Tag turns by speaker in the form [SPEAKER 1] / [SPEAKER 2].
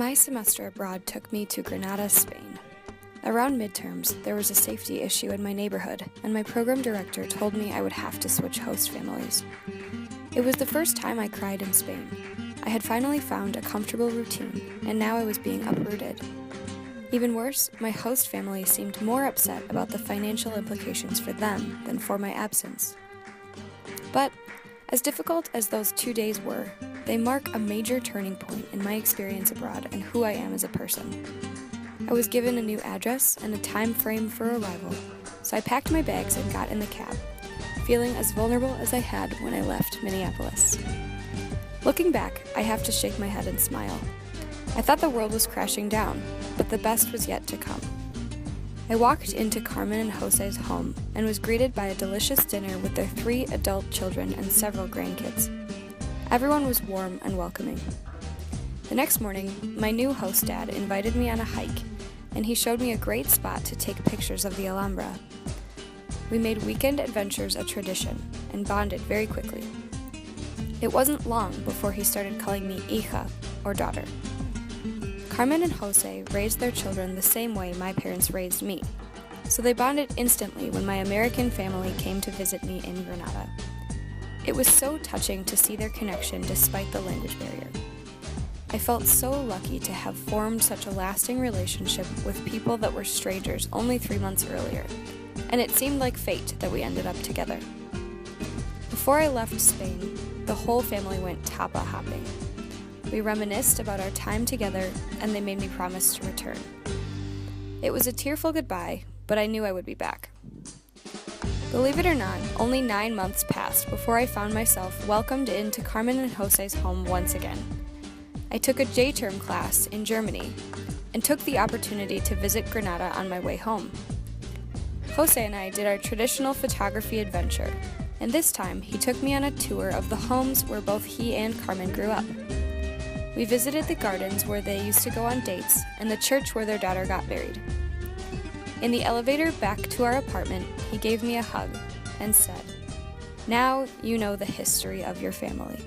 [SPEAKER 1] My semester abroad took me to Granada, Spain. Around midterms, there was a safety issue in my neighborhood, and my program director told me I would have to switch host families. It was the first time I cried in Spain. I had finally found a comfortable routine, and now I was being uprooted. Even worse, my host family seemed more upset about the financial implications for them than for my absence. But, as difficult as those 2 days were, they mark a major turning point in my experience abroad and who I am as a person. I was given a new address and a time frame for arrival, so I packed my bags and got in the cab, feeling as vulnerable as I had when I left Minneapolis. Looking back, I have to shake my head and smile. I thought the world was crashing down, but the best was yet to come. I walked into Carmen and Jose's home and was greeted by a delicious dinner with their 3 adult children and several grandkids. Everyone was warm and welcoming. The next morning, my new host dad invited me on a hike, and he showed me a great spot to take pictures of the Alhambra. We made weekend adventures a tradition and bonded very quickly. It wasn't long before he started calling me hija, or daughter. Carmen and Jose raised their children the same way my parents raised me, so they bonded instantly when my American family came to visit me in Granada. It was so touching to see their connection despite the language barrier. I felt so lucky to have formed such a lasting relationship with people that were strangers only 3 months earlier, and it seemed like fate that we ended up together. Before I left Spain, the whole family went tapa hopping. We reminisced about our time together, and they made me promise to return. It was a tearful goodbye, but I knew I would be back. Believe it or not, only 9 months passed before I found myself welcomed into Carmen and Jose's home once again. I took a J-term class in Germany and took the opportunity to visit Granada on my way home. Jose and I did our traditional photography adventure, and this time he took me on a tour of the homes where both he and Carmen grew up. We visited the gardens where they used to go on dates and the church where their daughter got married. In the elevator back to our apartment, he gave me a hug and said, "Now you know the history of your family."